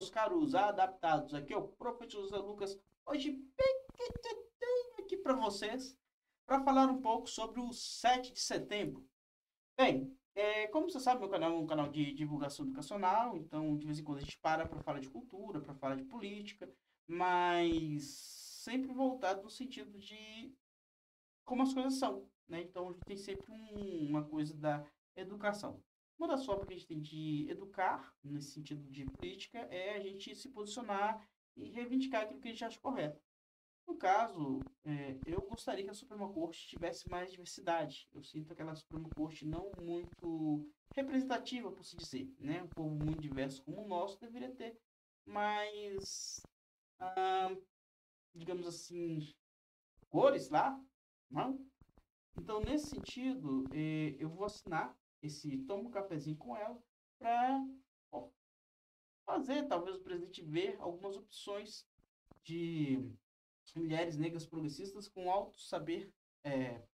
Os caros adaptados. Aqui é o professor José Lucas. Hoje, aqui para vocês, para falar um pouco sobre o 7 de setembro. Bem, como você sabe, meu canal é um canal de divulgação educacional, então de vez em quando a gente para falar de cultura, para falar de política, mas sempre voltado no sentido de como as coisas são, né? Então a gente tem sempre uma coisa da educação. Uma das formas que a gente tem de educar, nesse sentido de política, é a gente se posicionar e reivindicar aquilo que a gente acha correto. No caso, eu gostaria que a Suprema Corte tivesse mais diversidade. Eu sinto aquela Suprema Corte não muito representativa, por se dizer, né? Um povo muito diverso como o nosso deveria ter mais, ah, digamos assim, cores lá, não? Então, nesse sentido, eu vou assinar esse Toma um Cafezinho com ela para fazer, talvez, o presidente ver algumas opções de mulheres negras progressistas com é,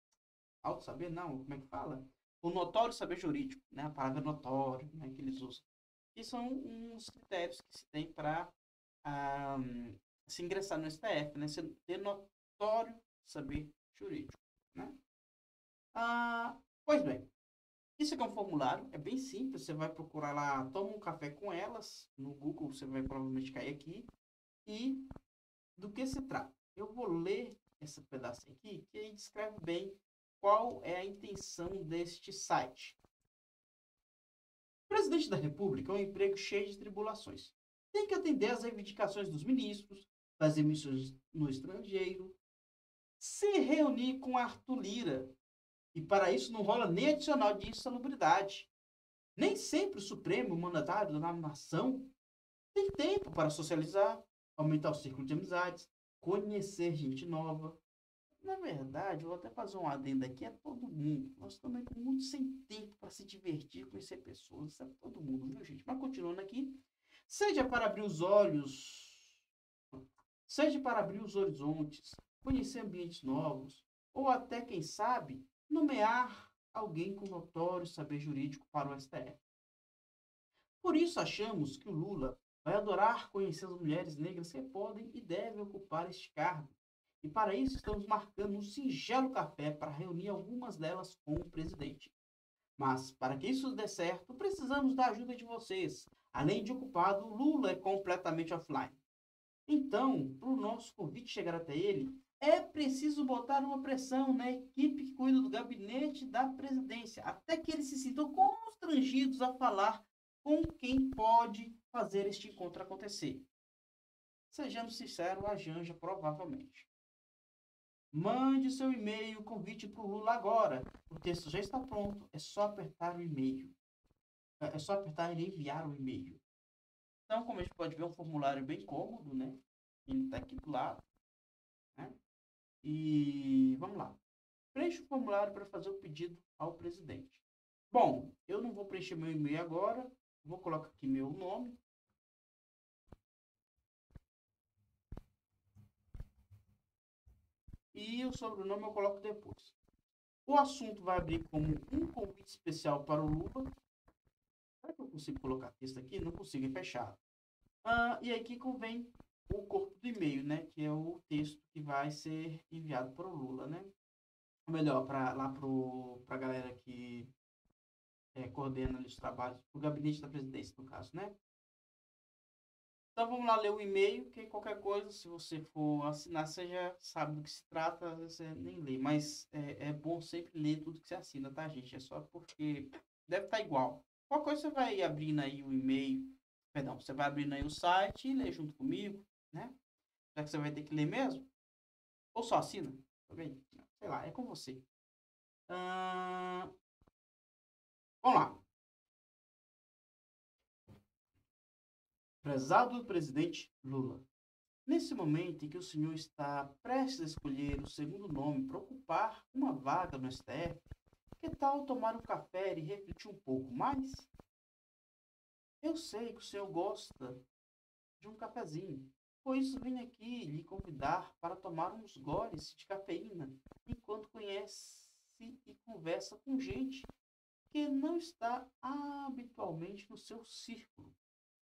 alto saber, não, como é que fala? O notório saber jurídico, né? A palavra notório, né, que eles usam. E são uns critérios que se tem para ah, se ingressar no STF, né? Ter notório saber jurídico, né? Ah, pois bem, isso aqui é um formulário, é bem simples, você vai procurar lá, toma um café com elas, no Google você vai provavelmente cair aqui, e do que se trata? Eu vou ler esse pedacinho aqui, que aí descreve bem qual é a intenção deste site. Presidente da República é um emprego cheio de tribulações. Tem que atender às reivindicações dos ministros, fazer missões no estrangeiro, se reunir com Arthur Lira, e para isso não rola nem adicional de insalubridade. Nem sempre o Supremo, o mandatário da nação, tem tempo para socializar, aumentar o círculo de amizades, conhecer gente nova. Na verdade, eu vou até fazer um adendo aqui, é todo mundo. Nós estamos muito sem tempo para se divertir, conhecer pessoas, isso é todo mundo, viu, gente? Mas continuando aqui, seja para abrir os olhos, seja para abrir os horizontes, conhecer ambientes novos, ou até, quem sabe, nomear alguém com notório saber jurídico para o STF. Por isso achamos que o Lula vai adorar conhecer as mulheres negras que podem e devem ocupar este cargo. E para isso estamos marcando um singelo café para reunir algumas delas com o presidente. Mas para que isso dê certo, precisamos da ajuda de vocês. Além de ocupado, Lula é completamente offline. Então, para o nosso convite chegar até ele, é preciso botar uma pressão na equipe que cuida do gabinete da presidência, até que eles se sintam constrangidos a falar com quem pode fazer este encontro acontecer. Sejamos sinceros, a Janja provavelmente. Mande seu e-mail, convite para o Lula agora. O texto já está pronto, é só apertar o e-mail. É só apertar e enviar o e-mail. Então, como a gente pode ver, é um formulário bem cômodo, né? Ele está aqui do lado, né? E vamos lá. Preencha o formulário para fazer o pedido ao presidente. Bom, eu não vou preencher meu e-mail agora. Vou colocar aqui meu nome e o sobrenome eu coloco depois. O assunto vai abrir como um convite especial para o Lula. Será que eu consigo colocar texto aqui? Não consigo, é fechado. E aqui convém o corpo do e-mail, né? Que é o texto que vai ser enviado para o Lula, né? Ou melhor, para lá para a galera que coordena ali os trabalhos, o gabinete da presidência, no caso, né? Então vamos lá ler o e-mail, que qualquer coisa, se você for assinar, você já sabe do que se trata, às vezes você nem lê, mas é bom sempre ler tudo que você assina, tá, gente? É só porque deve estar igual. Qualquer coisa você vai abrindo aí o e-mail, perdão, você vai abrindo aí o site e lê junto comigo, né? Já que você vai ter que ler mesmo, ou só assina, tá bem? Sei lá, é com você. Ah, vamos lá. Prezado presidente Lula. Nesse momento em que o senhor está prestes a escolher o segundo nome para ocupar uma vaga no STF, que tal tomar um café e refletir um pouco mais? Eu sei que o senhor gosta de um cafezinho, por isso vim aqui lhe convidar para tomar uns goles de cafeína, enquanto conhece e conversa com gente que não está habitualmente no seu círculo.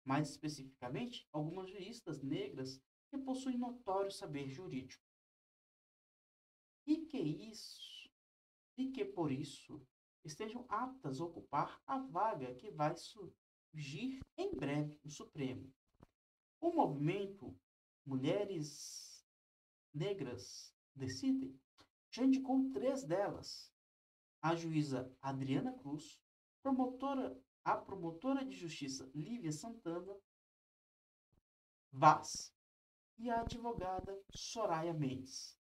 mais especificamente, algumas juristas negras que possuem notório saber jurídico. E que isso, e que por isso estejam aptas a ocupar a vaga que vai surgir em breve no Supremo. O movimento Mulheres Negras Decidem já indicou 3 delas: a juíza Adriana Cruz, a promotora de justiça Lívia Santana Vaz e a advogada Soraya Mendes.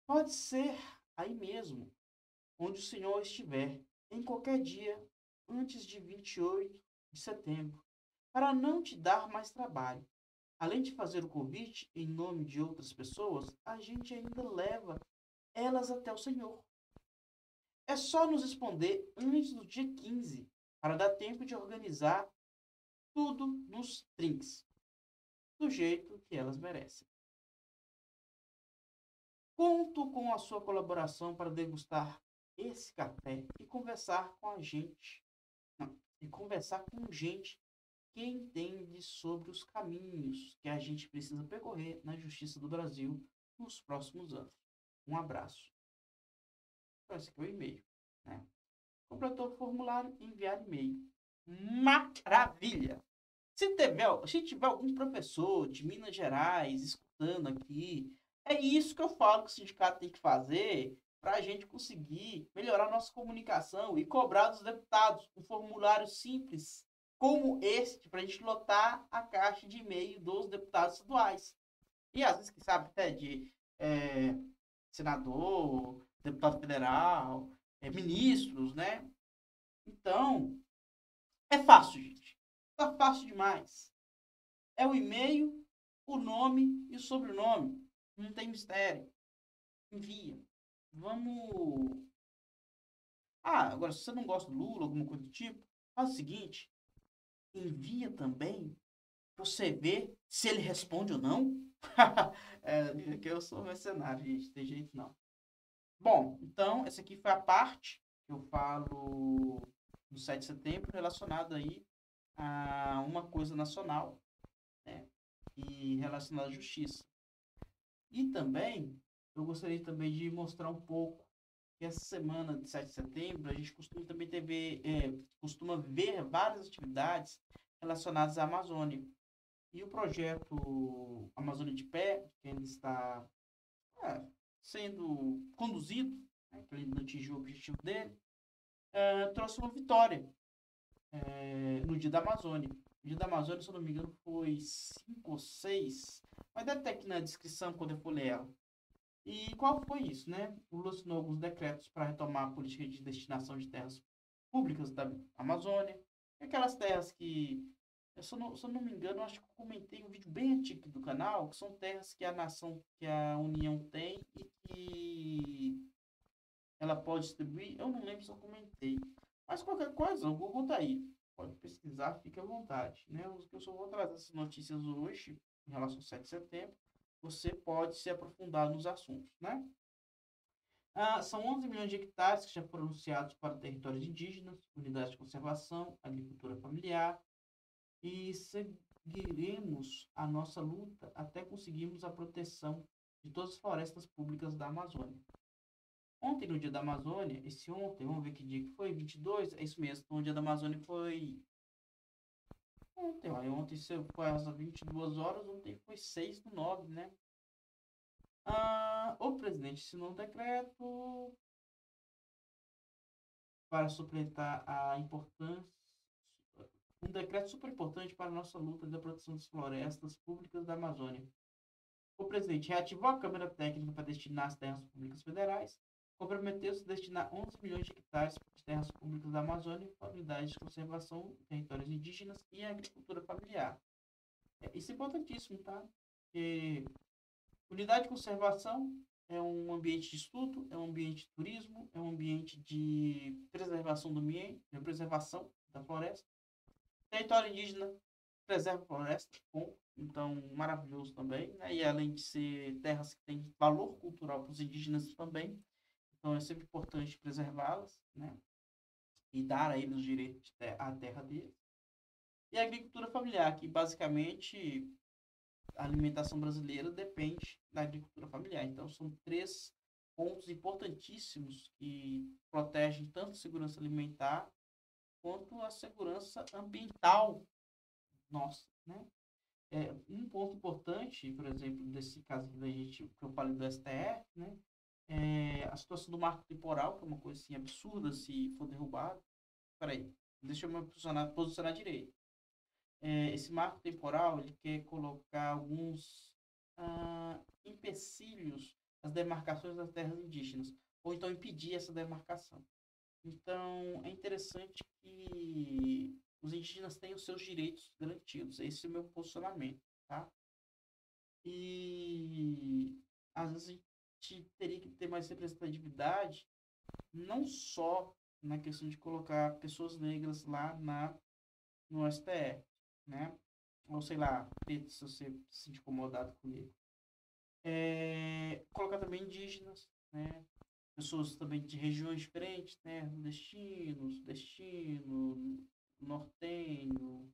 Pode ser aí mesmo, onde o senhor estiver, em qualquer dia antes de 28 de setembro, para não te dar mais trabalho. Além de fazer o convite em nome de outras pessoas, a gente ainda leva elas até o senhor. É só nos responder antes do dia 15, para dar tempo de organizar tudo nos drinks, do jeito que elas merecem. Conto com a sua colaboração para degustar esse café e conversar com a gente, e conversar com gente que entende sobre os caminhos que a gente precisa percorrer na Justiça do Brasil nos próximos anos. Um abraço. Esse aqui é o e-mail, né? Completou o formulário, enviar e-mail. Maravilha! Se tiver algum professor de Minas Gerais escutando aqui, é isso que eu falo que o sindicato tem que fazer para a gente conseguir melhorar a nossa comunicação e cobrar dos deputados um formulário simples como este, para a gente lotar a caixa de e-mail dos deputados estaduais. E às vezes, quem sabe, até de senador, deputado federal, ministros, né? Então, é fácil, gente. Tá fácil demais. É o e-mail, o nome e o sobrenome. Não tem mistério. Envia. Vamos. Ah, agora, se você não gosta do Lula, alguma coisa do tipo, faz o seguinte: envia também pra você ver se ele responde ou não. Que eu sou mercenário, gente. Tem jeito não. Bom, então, essa aqui foi a parte que eu falo do 7 de setembro relacionada aí a uma coisa nacional, né? E relacionada à justiça. E também, eu gostaria também de mostrar um pouco que essa semana de 7 de setembro, a gente costuma também costuma ver várias atividades relacionadas à Amazônia. E o projeto Amazônia de Pé, que ainda está sendo conduzido, né, que ele não atingiu o objetivo dele, trouxe uma vitória no Dia da Amazônia. O Dia da Amazônia, se eu não me engano, foi 5 ou 6, mas deve ter aqui na descrição quando eu for ler ela. E qual foi isso, né? O Lula assinou alguns decretos para retomar a política de destinação de terras públicas da Amazônia. Aquelas terras que, se eu não me engano, eu acho que eu comentei um vídeo bem antigo do canal, que são terras que a nação, que a União tem e que ela pode distribuir. Eu não lembro se eu comentei. Mas qualquer coisa, o Google tá aí. Pode pesquisar, fique à vontade. Né? Eu só vou trazer essas notícias hoje, em relação ao 7 de setembro. Você pode se aprofundar nos assuntos, né? São 11 milhões de hectares que já foram anunciados para territórios indígenas, unidades de conservação, agricultura familiar, e seguiremos a nossa luta até conseguirmos a proteção de todas as florestas públicas da Amazônia. Ontem, no Dia da Amazônia, vamos ver que dia que foi, 22, é isso mesmo, no Dia da Amazônia foi ontem, ó, ontem foi às 22 horas, ontem foi 6/9, né? O presidente assinou um decreto para suplementar a importância, um decreto super importante para a nossa luta da proteção das florestas públicas da Amazônia. O presidente reativou a Câmara Técnica para destinar as terras públicas federais, comprometeu-se a destinar 11 milhões de hectares de terras públicas da Amazônia para unidades de conservação, territórios indígenas e agricultura familiar. Isso é importantíssimo, tá? Porque unidade de conservação é um ambiente de estudo, é um ambiente de turismo, é um ambiente de preservação do meio, de preservação da floresta. Território indígena preserva a floresta, bom, então maravilhoso também, né? E além de ser terras que têm valor cultural para os indígenas também, então é sempre importante preservá-las, né? e dar a eles os direitos à terra deles. E a agricultura familiar, que basicamente a alimentação brasileira depende da agricultura familiar. Então, são três pontos importantíssimos que protegem tanto a segurança alimentar quanto a segurança ambiental nossa, né? Um ponto importante, por exemplo, desse caso da gente, que eu falei do STF, né? A situação do marco temporal, que é uma coisa assim absurda se for derrubado. Peraí, deixa eu me posicionar direito. Esse marco temporal, ele quer colocar alguns empecilhos às demarcações das terras indígenas, ou então impedir essa demarcação. Então, é interessante que os indígenas tenham os seus direitos garantidos. Esse é o meu posicionamento, tá? E às vezes a gente teria que ter mais representatividade, não só na questão de colocar pessoas negras lá no STF, né? Ou sei lá, preto, se você se sentir incomodado comigo. Colocar também indígenas, né? Pessoas também de regiões diferentes, né? Nordestino, sudestino, nortenho.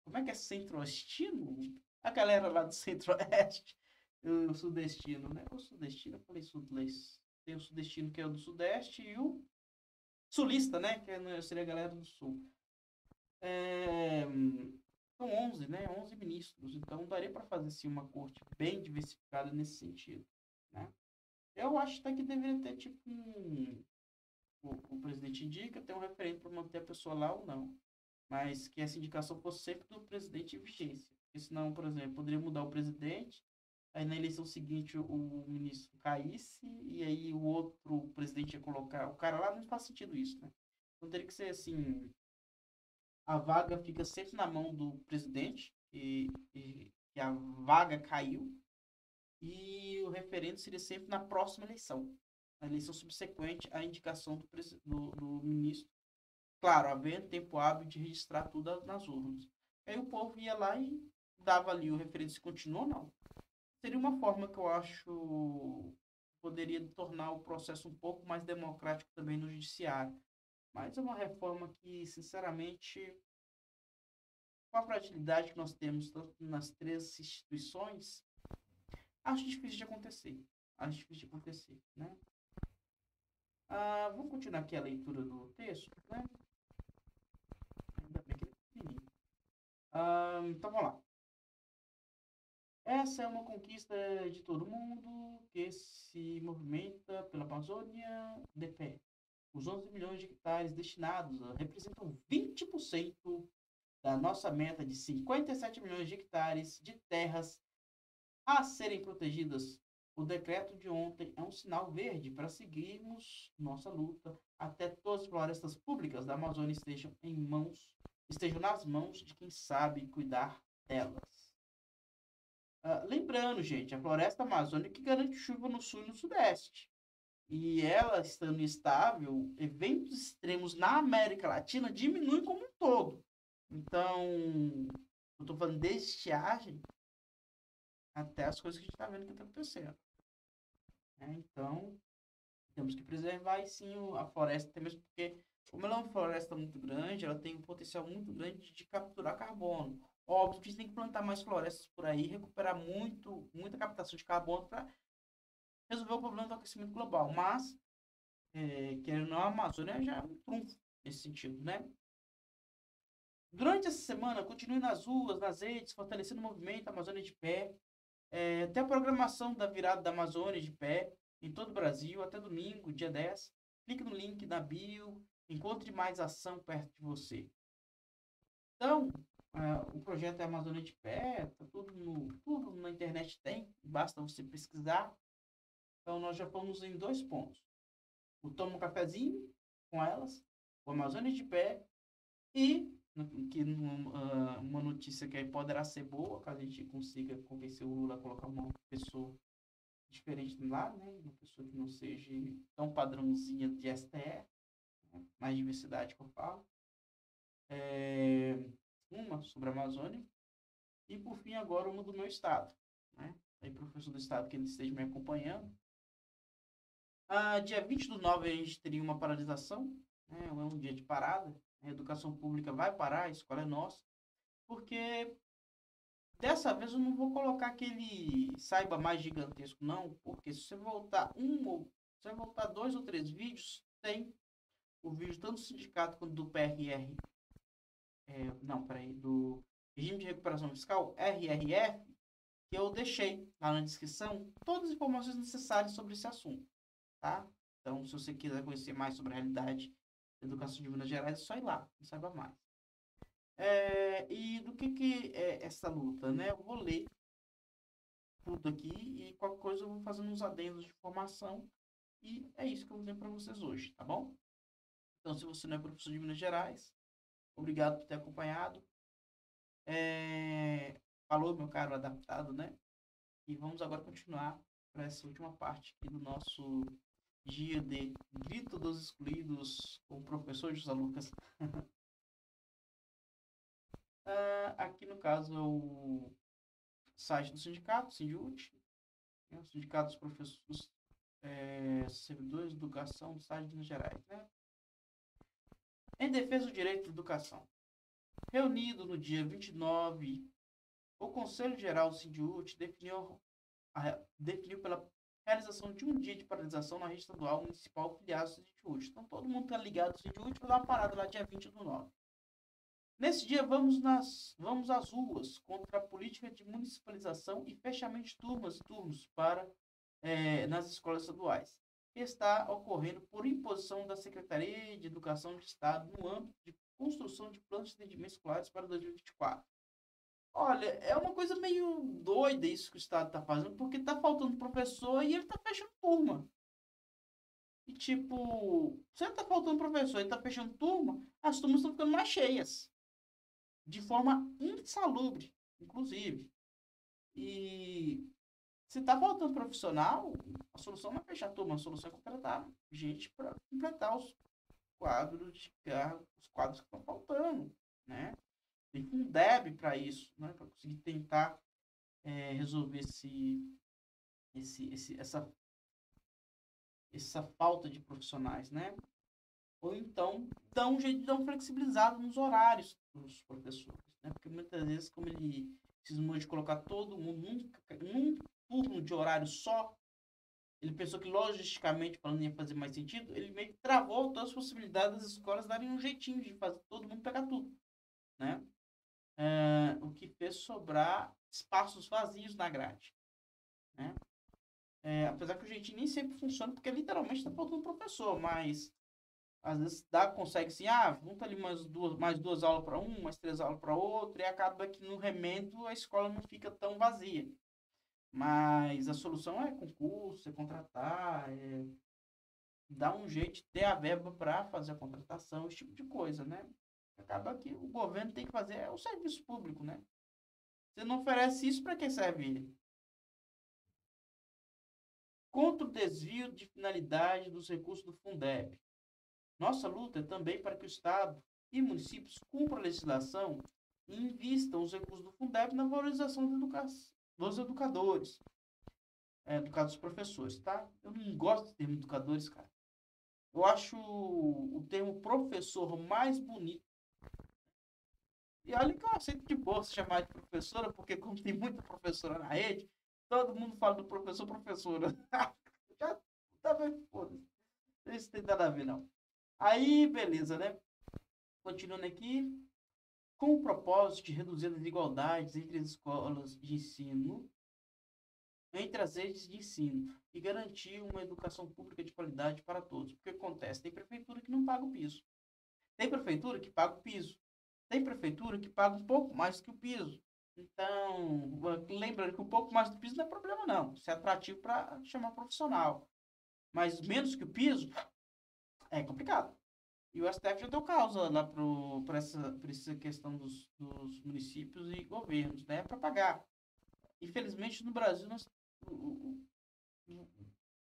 Como é que é centro-ostino? A galera lá do centro-oeste, o sudestino, né? O sudestino, eu falei sudeste. Tem o sudestino que é o do sudeste e o sulista, né? Seria a galera do sul. São 11, né? 11 ministros. Então, daria para fazer, sim, uma corte bem diversificada nesse sentido, né? Eu acho até que deveria ter, tipo, o presidente indica, tem um referendo para manter a pessoa lá ou não. Mas que essa indicação fosse sempre do presidente em vigência. Porque senão, por exemplo, poderia mudar o presidente, aí na eleição seguinte o ministro caísse, e aí o outro presidente ia colocar o cara lá, não faz sentido isso, né? Então teria que ser assim, a vaga fica sempre na mão do presidente, e a vaga caiu, e o referendo seria sempre na próxima eleição, na eleição subsequente à indicação do ministro. Claro, havendo tempo hábil de registrar tudo nas urnas. Aí o povo ia lá e dava ali o referendo se continua ou não. Seria uma forma que eu acho poderia tornar o processo um pouco mais democrático também no judiciário. Mas é uma reforma que, sinceramente, com a fragilidade que nós temos nas três instituições, acho difícil de acontecer. Acho difícil de acontecer, né? Vamos continuar aqui a leitura do texto, né? Ainda bem que ele é pequenininho. Então, vamos lá. Essa é uma conquista de todo mundo que se movimenta pela Amazônia de pé. Os 11 milhões de hectares destinados representam 20% da nossa meta de 57 milhões de hectares de terras a serem protegidas. O decreto de ontem é um sinal verde para seguirmos nossa luta até todas as florestas públicas da Amazônia estejam nas mãos de quem sabe cuidar delas. Lembrando, gente, a floresta amazônica garante chuva no sul e no sudeste. E ela, estando estável, eventos extremos na América Latina diminuem como um todo. Então, eu estou falando desde estiagem até as coisas que a gente está vendo que está acontecendo. Então, temos que preservar, e sim, a floresta, até mesmo porque, como ela é uma floresta muito grande, ela tem um potencial muito grande de capturar carbono. Óbvio que a gente tem que plantar mais florestas por aí, recuperar muita captação de carbono para resolver o problema do aquecimento global. Mas, querendo ou não, a Amazônia já é um trunfo nesse sentido, né? Durante essa semana, continue nas ruas, nas redes, fortalecendo o movimento Amazônia de Pé. Tem a programação da virada da Amazônia de Pé em todo o Brasil, até domingo, dia 10. Clique no link na bio, encontre mais ação perto de você. Então, o projeto é Amazônia de Pé, tá tudo na internet tem, basta você pesquisar. Então, nós já fomos em 2 pontos. O Toma um Cafezinho com elas, o Amazônia de Pé, e uma notícia que aí poderá ser boa, caso a gente consiga convencer o Lula a colocar uma pessoa diferente lá, né? Uma pessoa que não seja tão padrãozinha de STF, né? Mais diversidade que eu falo. Uma sobre a Amazônia. E, por fim, agora uma do meu estado, né? Aí, professor do estado que ele esteja me acompanhando. Dia 20/9 a gente teria uma paralisação né? É um dia de parada. A educação pública vai parar, a escola é nossa, porque dessa vez eu não vou colocar aquele saiba mais gigantesco, não, porque se você voltar se você voltar 2 ou 3 vídeos, tem o vídeo tanto do sindicato quanto do PRR, não, peraí, do Regime de Recuperação Fiscal, RRF, que eu deixei lá na descrição todas as informações necessárias sobre esse assunto, tá? Então, se você quiser conhecer mais sobre a realidade da educação de Minas Gerais, é só ir lá, não saiba mais. E do que é essa luta, né? Eu vou ler tudo aqui e qualquer coisa eu vou fazendo uns adendos de informação e é isso que eu vou dizer para vocês hoje, tá bom? Então, se você não é professor de Minas Gerais, obrigado por ter acompanhado. Falou, meu caro adaptado, né? E vamos agora continuar para essa última parte aqui do nosso dia de Grito dos Excluídos com o professor José Lucas. Aqui no caso é o site do sindicato, Sindiut, né? O sindicato dos professores, servidores de educação do estado de Minas Gerais, né? Em defesa do direito de educação. Reunido no dia 29, o Conselho Geral do Sindiut definiu pela realização de um dia de paralisação na rede estadual municipal filiada ao Sindiut. Então, todo mundo está ligado ao Sindiut, vai dar uma parada lá dia 20/9. Nesse dia, vamos às ruas contra a política de municipalização e fechamento de turmas e turnos nas escolas estaduais, que está ocorrendo por imposição da Secretaria de Educação do Estado no âmbito de construção de planos de atendimento escolares para 2024. Olha, é uma coisa meio doida isso que o Estado está fazendo, porque está faltando professor e ele está fechando turma. E tipo, se está faltando professor e está fechando turma, as turmas estão ficando mais cheias. De forma insalubre, inclusive. E se está faltando profissional, a solução não é fechar a turma, a solução é contratar gente para completar os quadros de cargo, os quadros que estão faltando, né? Tem um Fundeb para isso, né? Para conseguir tentar resolver essa falta de profissionais, né? Ou então dá um jeito de dar um flexibilizado nos horários dos professores, né? Porque muitas vezes, como ele cismou de colocar todo mundo num turno de horário só, ele pensou que logisticamente falando ia fazer mais sentido, ele meio que travou todas as possibilidades das escolas darem um jeitinho de fazer todo mundo pegar tudo, né? O que fez sobrar espaços vazios na grade, né? Apesar que o jeitinho nem sempre funciona, porque literalmente está faltando professor, mas às vezes consegue assim, junta ali mais duas aulas para um, mais 3 aulas para outro, e acaba que no remendo a escola não fica tão vazia. Mas a solução é concurso, é contratar, dar um jeito de ter a verba para fazer a contratação, esse tipo de coisa, né? Acaba que o governo tem que fazer o serviço público, né? Você não oferece isso, para que serve ele? Contra o desvio de finalidade dos recursos do Fundeb. Nossa luta é também para que o Estado e municípios cumpram a legislação e invistam os recursos do Fundeb na valorização dos educadores, dos professores, tá? Eu não gosto do termo educadores, cara. Eu acho o termo professor mais bonito. E olha que eu aceito de boa se chamar de professora, porque como tem muita professora na rede, todo mundo fala do professor, professora. Já tá bem, foda-se. Isso tem nada a ver, não. Aí, beleza, né? Continuando aqui, com o propósito de reduzir as desigualdades entre as escolas de ensino, entre as redes de ensino e garantir uma educação pública de qualidade para todos. Porque acontece? Tem prefeitura que não paga o piso. Tem prefeitura que paga o piso. Tem prefeitura que paga um pouco mais que o piso. Então, lembrando que um pouco mais do piso não é problema, não. Isso é atrativo para chamar profissional. Mas menos que o piso é complicado. E o STF já deu causa lá por essa questão dos municípios e governos, né? Para pagar. Infelizmente, no Brasil,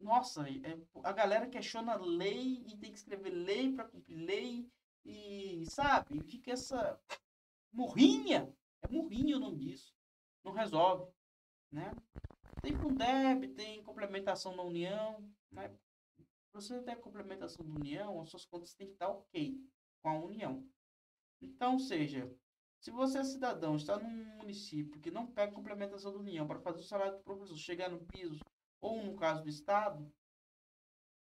nossa, a galera questiona lei e tem que escrever lei para cumprir lei e, sabe, fica essa murrinha. É murrinha o nome disso. Não resolve, né? Tem Fundeb, tem complementação da União, né? Para você ter a complementação da União, as suas contas têm que estar ok com a União. Então, seja, se você é cidadão, está num município que não pega complementação da União para fazer o salário do professor chegar no piso, ou no caso do Estado,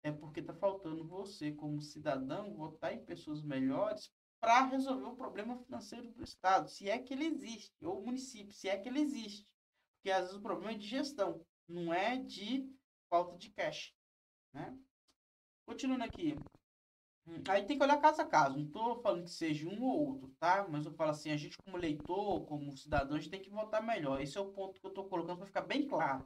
é porque está faltando você, como cidadão, votar em pessoas melhores para resolver o problema financeiro do Estado, se é que ele existe, ou município, se é que ele existe. Porque às vezes o problema é de gestão, não é de falta de cash, né? Continuando aqui. Aí tem que olhar caso a caso. Não estou falando que seja um ou outro, tá? Mas eu falo assim, a gente como leitor, como cidadão, a gente tem que votar melhor. Esse é o ponto que eu estou colocando para ficar bem claro.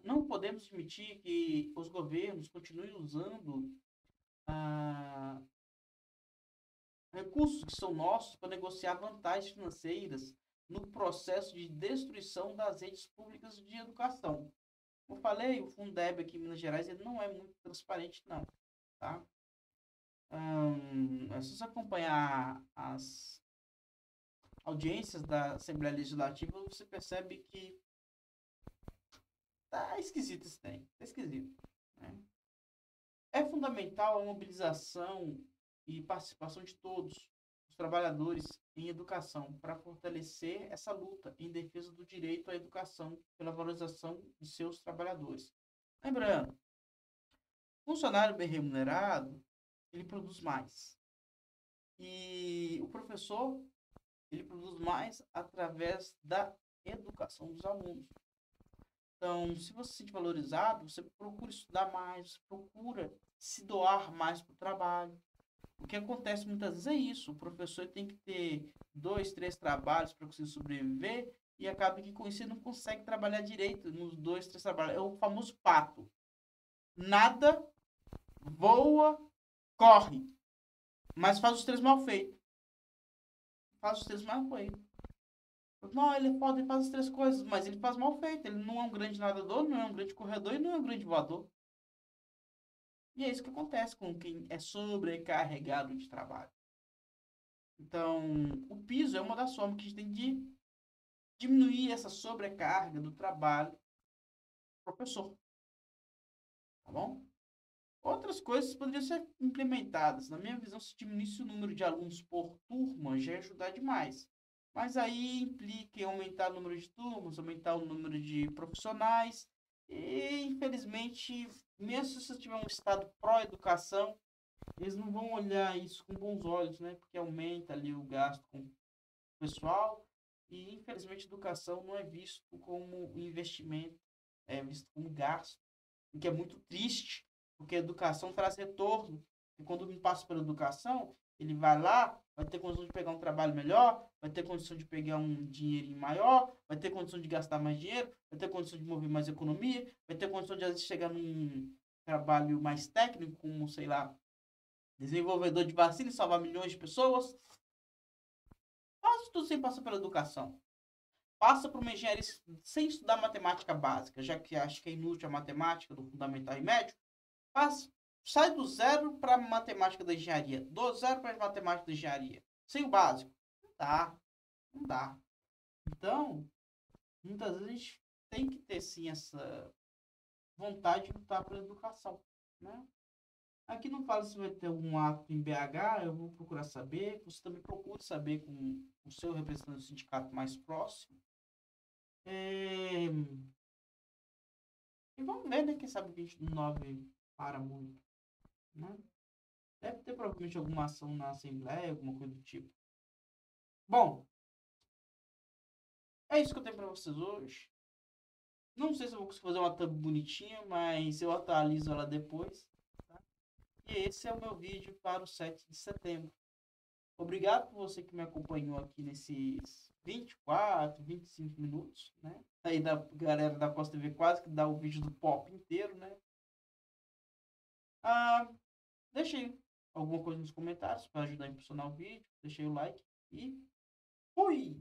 Não podemos admitir que os governos continuem usando ah, recursos que são nossos para negociar vantagens financeiras no processo de destruição das redes públicas de educação. Como eu falei, o Fundeb aqui em Minas Gerais ele não é muito transparente, não. Tá? É só você acompanhar as audiências da Assembleia Legislativa, você percebe que tá esquisito esse trem. Tá esquisito. Né? É fundamental a mobilização e participação de todos os trabalhadores em educação para fortalecer essa luta em defesa do direito à educação pela valorização de seus trabalhadores. Lembrando, funcionário bem remunerado, ele produz mais. E o professor, ele produz mais através da educação dos alunos. Então, se você se sente valorizado, você procura estudar mais, você procura se doar mais para o trabalho. O que acontece muitas vezes é isso. O professor tem que ter 2, 3 trabalhos para conseguir sobreviver e acaba que com isso ele não consegue trabalhar direito nos 2, 3 trabalhos. É o famoso pato. Nada, voa, corre, mas faz os 3 mal feitos. Faz os 3 mal feitos. Não, ele é foda, ele faz as 3 coisas, mas ele faz mal feito. Ele não é um grande nadador, não é um grande corredor e não é um grande voador. E é isso que acontece com quem é sobrecarregado de trabalho. Então, o piso é uma das formas que a gente tem de diminuir essa sobrecarga do trabalho do professor. Tá bom? Outras coisas poderiam ser implementadas. Na minha visão, se diminuísse o número de alunos por turma, já ia ajudar demais. Mas aí implica em aumentar o número de turmas, aumentar o número de profissionais. E, infelizmente, mesmo se você tiver um estado pró-educação, eles não vão olhar isso com bons olhos, né? Porque aumenta ali o gasto com o pessoal. E, infelizmente, educação não é visto como investimento, é visto como gasto. O que é muito triste, porque a educação traz retorno. E quando me passa pela educação, ele vai lá, vai ter condição de pegar um trabalho melhor, vai ter condição de pegar um dinheirinho maior, vai ter condição de gastar mais dinheiro, vai ter condição de mover mais economia, vai ter condição de às vezes chegar num trabalho mais técnico, como, sei lá, desenvolvedor de vacina e salvar milhões de pessoas. Faz tudo sem passar pela educação. Passa por uma engenharia sem estudar matemática básica, já que acho que é inútil a matemática do fundamental e médio. Sai do zero para matemática da engenharia, do zero para matemática da engenharia, sem o básico. Não dá, não dá. Então, muitas vezes a gente tem que ter sim essa vontade de lutar pela educação, né? Aqui não fala se vai ter um ato em BH, eu vou procurar saber. Você também procura saber com o seu representante do sindicato mais próximo. É... E vamos ver, né? Quem sabe o 29 para muito, né? Deve ter provavelmente alguma ação na Assembleia, alguma coisa do tipo. Bom, é isso que eu tenho para vocês hoje. Não sei se eu vou conseguir fazer uma thumb bonitinha, mas eu atualizo ela depois. Tá? E esse é o meu vídeo para o 7 de setembro. Obrigado por você que me acompanhou aqui nesses 24, 25 minutos, né? Aí da galera da Costa TV quase que dá o vídeo do pop inteiro, né? Ah, deixei alguma coisa nos comentários para ajudar a impulsionar o vídeo. Deixei o like e fui!